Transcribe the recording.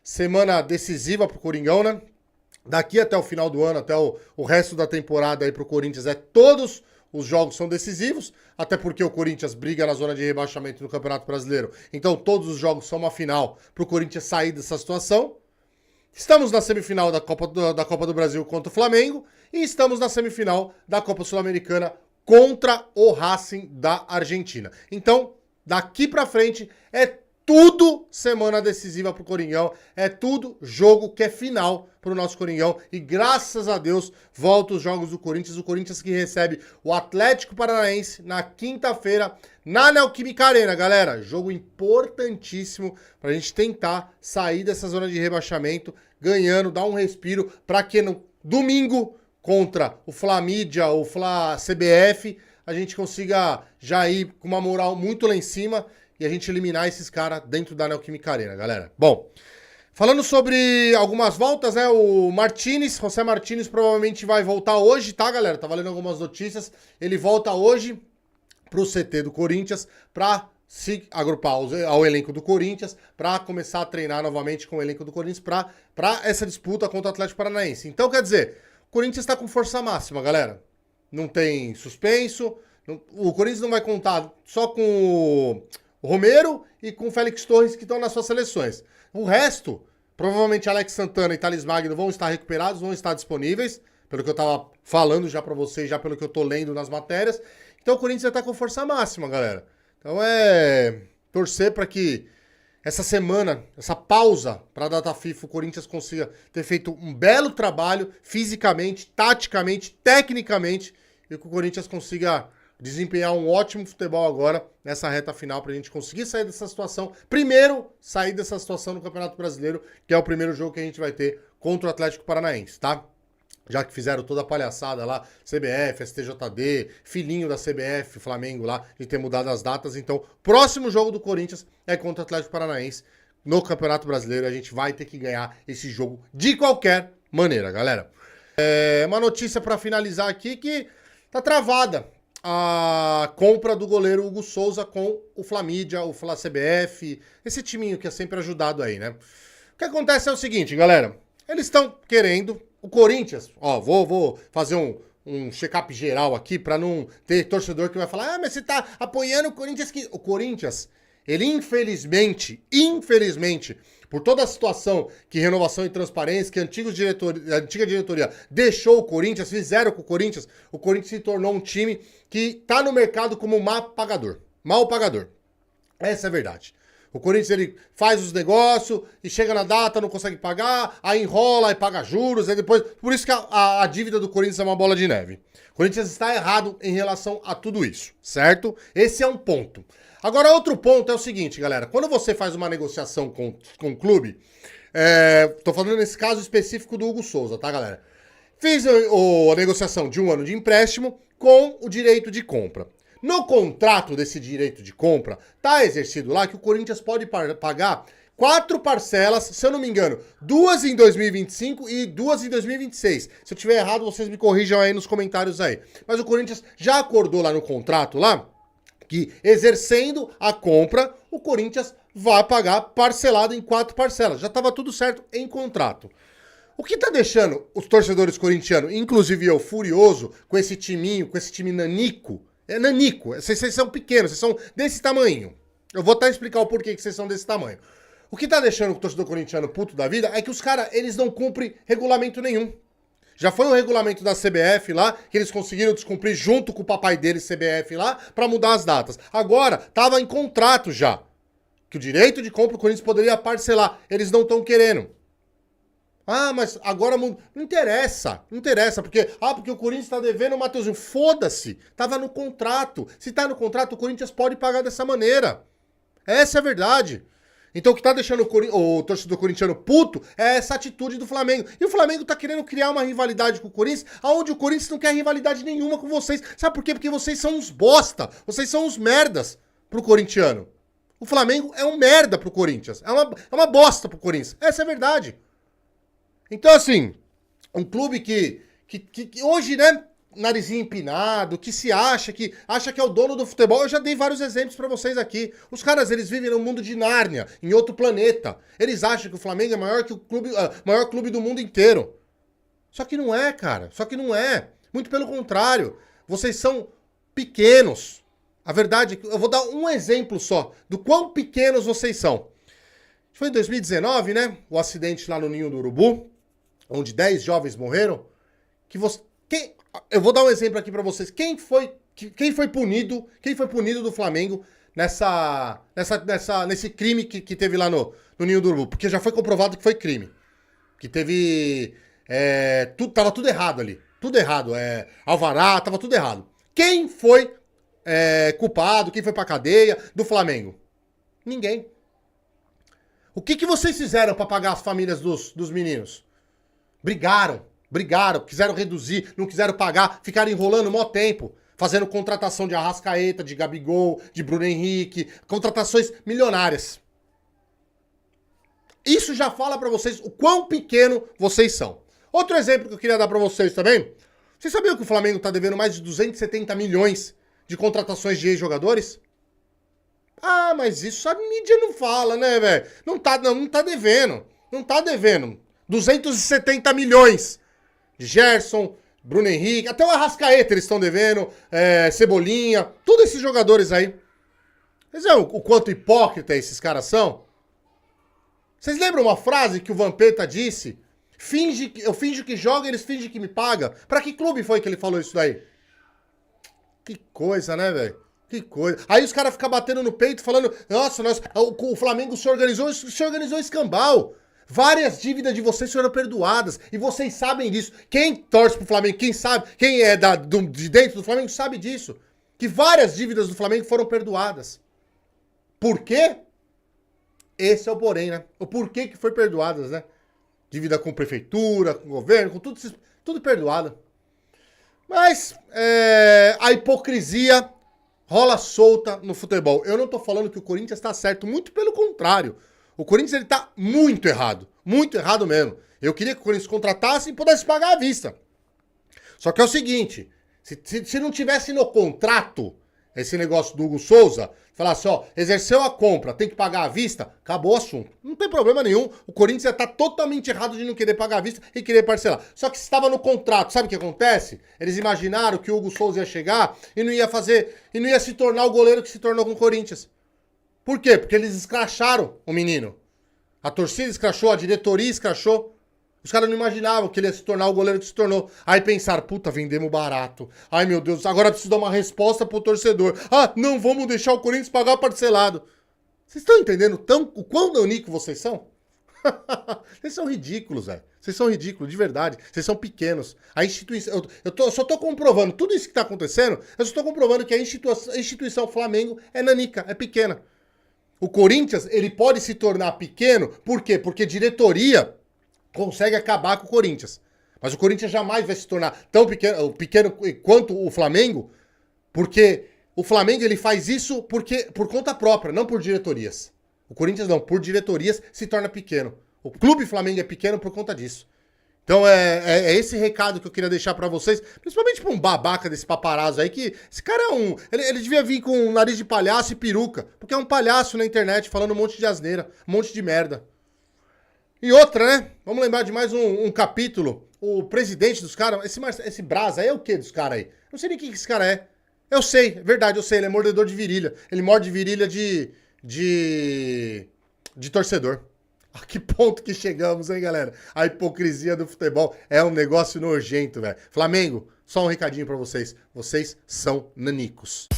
semana decisiva pro Coringão, né? Daqui até o final do ano, até o resto da temporada aí pro Corinthians, todos os jogos são decisivos, até porque o Corinthians briga na zona de rebaixamento no Campeonato Brasileiro. Então todos os jogos são uma final pro Corinthians sair dessa situação. Estamos na semifinal da Copa do Brasil contra o Flamengo e estamos na semifinal da Copa Sul-Americana contra o Racing da Argentina. Então, daqui pra frente é tudo semana decisiva pro Coringão, é tudo jogo que é final pro nosso Coringão e graças a Deus volta os jogos do Corinthians, o Corinthians que recebe o Atlético Paranaense na quinta-feira na Neoquímica Arena, galera, jogo importantíssimo pra gente tentar sair dessa zona de rebaixamento, ganhando, dar um respiro pra que no domingo contra o Flamídia ou Fla CBF a gente consiga já ir com uma moral muito lá em cima e a gente eliminar esses caras dentro da Neoquímica Arena, galera. Bom, falando sobre algumas voltas, né? O José Martínez provavelmente vai voltar hoje, tá, galera? Tá valendo algumas notícias. Ele volta hoje pro CT do Corinthians pra se agrupar ao elenco do Corinthians, pra começar a treinar novamente com o elenco do Corinthians pra essa disputa contra o Atlético Paranaense. Então, quer dizer, o Corinthians tá com força máxima, galera. Não tem suspenso. O Corinthians não vai contar só com o Romero e com o Félix Torres que estão nas suas seleções. O resto, provavelmente Alex Santana e Thales Magno vão estar recuperados, vão estar disponíveis, pelo que eu tava falando já pra vocês, já pelo que eu tô lendo nas matérias. Então o Corinthians já tá com força máxima, galera. Então é torcer pra que essa semana, essa pausa pra data FIFA, o Corinthians consiga ter feito um belo trabalho fisicamente, taticamente, tecnicamente, e que o Corinthians consiga desempenhar um ótimo futebol agora nessa reta final pra gente conseguir sair dessa situação. Primeiro, sair dessa situação no Campeonato Brasileiro, que é o primeiro jogo que a gente vai ter contra o Atlético Paranaense, tá? Já que fizeram toda a palhaçada lá, CBF, STJD, filhinho da CBF, Flamengo lá, de ter mudado as datas. Então, próximo jogo do Corinthians é contra o Atlético Paranaense no Campeonato Brasileiro. A gente vai ter que ganhar esse jogo de qualquer maneira, galera. Uma notícia pra finalizar aqui que tá travada a compra do goleiro Hugo Souza com o Flamídia, o Fla CBF, esse timinho que é sempre ajudado aí, né? O que acontece é o seguinte, galera, eles estão querendo, o Corinthians, ó, vou fazer um check-up geral aqui pra não ter torcedor que vai falar, mas você tá apoiando o Corinthians que... O Corinthians, ele infelizmente, por toda a situação que Renovação e Transparência, que a antiga diretoria deixou o Corinthians, fizeram com o Corinthians se tornou um time que tá no mercado como mal pagador. Essa é a verdade. O Corinthians, ele faz os negócios e chega na data, não consegue pagar, aí enrola, aí paga juros, aí depois... Por isso que a dívida do Corinthians é uma bola de neve. O Corinthians está errado em relação a tudo isso, certo? Esse é um ponto. Agora, outro ponto é o seguinte, galera. Quando você faz uma negociação com o clube, tô falando nesse caso específico do Hugo Souza, tá, galera? Fiz a negociação de 1 ano de empréstimo com o direito de compra. No contrato desse direito de compra, tá exercido lá que o Corinthians pode pagar 4 parcelas, se eu não me engano, 2 em 2025 e 2 em 2026. Se eu tiver errado, vocês me corrijam aí nos comentários aí. Mas o Corinthians já acordou lá no contrato, lá, que exercendo a compra, o Corinthians vai pagar parcelado em 4 parcelas. Já estava tudo certo em contrato. O que tá deixando os torcedores corintianos, inclusive eu, furioso com esse timinho, com esse time nanico, nanico, vocês são pequenos, vocês são desse tamanho. Eu vou até explicar o porquê que vocês são desse tamanho. O que tá deixando o torcedor corintiano puto da vida é que os caras, eles não cumprem regulamento nenhum. Já foi o regulamento da CBF lá, que eles conseguiram descumprir junto com o papai deles, CBF lá, pra mudar as datas. Agora, tava em contrato já, que o direito de compra o Corinthians poderia parcelar. Eles não estão querendo. Ah, mas agora não interessa, porque o Corinthians tá devendo o Mateuzinho. Foda-se, tava no contrato. Se tá no contrato, o Corinthians pode pagar dessa maneira. Essa é a verdade. Então o que tá deixando o torcedor corintiano puto é essa atitude do Flamengo. E o Flamengo tá querendo criar uma rivalidade com o Corinthians, onde o Corinthians não quer rivalidade nenhuma com vocês. Sabe por quê? Porque vocês são uns bosta, vocês são uns merdas pro corintiano. O Flamengo é um merda pro Corinthians, é uma bosta pro Corinthians. Essa é a verdade. Então assim, um clube que hoje, né, narizinho empinado, que acha que é o dono do futebol. Eu já dei vários exemplos pra vocês aqui. Os caras, eles vivem no mundo de Nárnia, em outro planeta. Eles acham que o Flamengo é maior que o maior clube do mundo inteiro. Só que não é, cara. Só que não é. Muito pelo contrário. Vocês são pequenos. A verdade é que eu vou dar um exemplo só do quão pequenos vocês são. Foi em 2019, né? O acidente lá no Ninho do Urubu, onde 10 jovens morreram. Eu vou dar um exemplo aqui pra vocês. Quem foi punido do Flamengo nesse crime que teve lá no Ninho do Urubu? Porque já foi comprovado que foi crime. Que teve... tava tudo errado ali. Tudo errado. Alvará, tava tudo errado. Quem foi culpado? Quem foi pra cadeia do Flamengo? Ninguém. O que vocês fizeram pra pagar as famílias dos meninos? Brigaram, quiseram reduzir, não quiseram pagar, ficaram enrolando um maior tempo, fazendo contratação de Arrascaeta, de Gabigol, de Bruno Henrique, contratações milionárias. Isso já fala pra vocês o quão pequeno vocês são. Outro exemplo que eu queria dar pra vocês também. Vocês sabiam que o Flamengo tá devendo mais de 270 milhões de contratações de ex-jogadores? Ah, mas isso a mídia não fala, né, velho? Não tá devendo. Não tá devendo. 270 milhões. De Gerson, Bruno Henrique, até o Arrascaeta eles estão devendo, Cebolinha, todos esses jogadores aí. Vocês viram o quanto hipócrita esses caras são? Vocês lembram uma frase que o Vampeta disse? Eu finjo que joga, eles fingem que me pagam. Pra que clube foi que ele falou isso daí? Que coisa, né, velho? Que coisa. Aí os caras ficam batendo no peito falando, nossa, o Flamengo se organizou escambau. Várias dívidas de vocês foram perdoadas. E vocês sabem disso. Quem torce pro Flamengo, quem sabe, quem é de dentro do Flamengo sabe disso. Que várias dívidas do Flamengo foram perdoadas. Por quê? Esse é o porém, né? O porquê que foi perdoadas, né? Dívida com prefeitura, com governo, com tudo perdoado. Mas a hipocrisia rola solta no futebol. Eu não tô falando que o Corinthians tá certo, muito pelo contrário. O Corinthians, ele tá muito errado mesmo. Eu queria que o Corinthians contratasse e pudesse pagar à vista. Só que é o seguinte, se não tivesse no contrato esse negócio do Hugo Souza, falasse, ó, exerceu a compra, tem que pagar à vista, acabou o assunto. Não tem problema nenhum. O Corinthians já tá totalmente errado de não querer pagar à vista e querer parcelar. Só que se estava no contrato, sabe o que acontece? Eles imaginaram que o Hugo Souza ia chegar e não ia se tornar o goleiro que se tornou com o Corinthians. Por quê? Porque eles escracharam o menino. A torcida escrachou, a diretoria escrachou. Os caras não imaginavam que ele ia se tornar o goleiro que se tornou. Aí pensaram, puta, vendemos barato. Ai, meu Deus, agora preciso dar uma resposta pro torcedor. Ah, não vamos deixar o Corinthians pagar parcelado. Vocês estão entendendo o quão nanico vocês são? Vocês são ridículos, velho. Vocês são ridículos, de verdade. Vocês são pequenos. A instituição... Eu só tô comprovando tudo isso que tá acontecendo. Eu só tô comprovando que a instituição Flamengo é nanica, é pequena. O Corinthians, ele pode se tornar pequeno, por quê? Porque diretoria consegue acabar com o Corinthians. Mas o Corinthians jamais vai se tornar tão pequeno quanto o Flamengo, porque o Flamengo, ele faz isso por conta própria, não por diretorias. O Corinthians não, por diretorias se torna pequeno. O Clube Flamengo é pequeno por conta disso. Então é esse recado que eu queria deixar pra vocês, principalmente pra um babaca desse paparazzo aí, que esse cara ele devia vir com um nariz de palhaço e peruca, porque é um palhaço na internet falando um monte de asneira, um monte de merda. E outra, né? Vamos lembrar de mais um capítulo. O presidente dos caras, esse Brasa aí é o que dos caras aí? Não sei nem quem que esse cara é. Eu sei, é verdade, eu sei, ele é mordedor de virilha. Ele morde virilha de torcedor. A que ponto que chegamos, hein, galera? A hipocrisia do futebol é um negócio nojento, velho. Flamengo, só um recadinho pra vocês. Vocês são nanicos.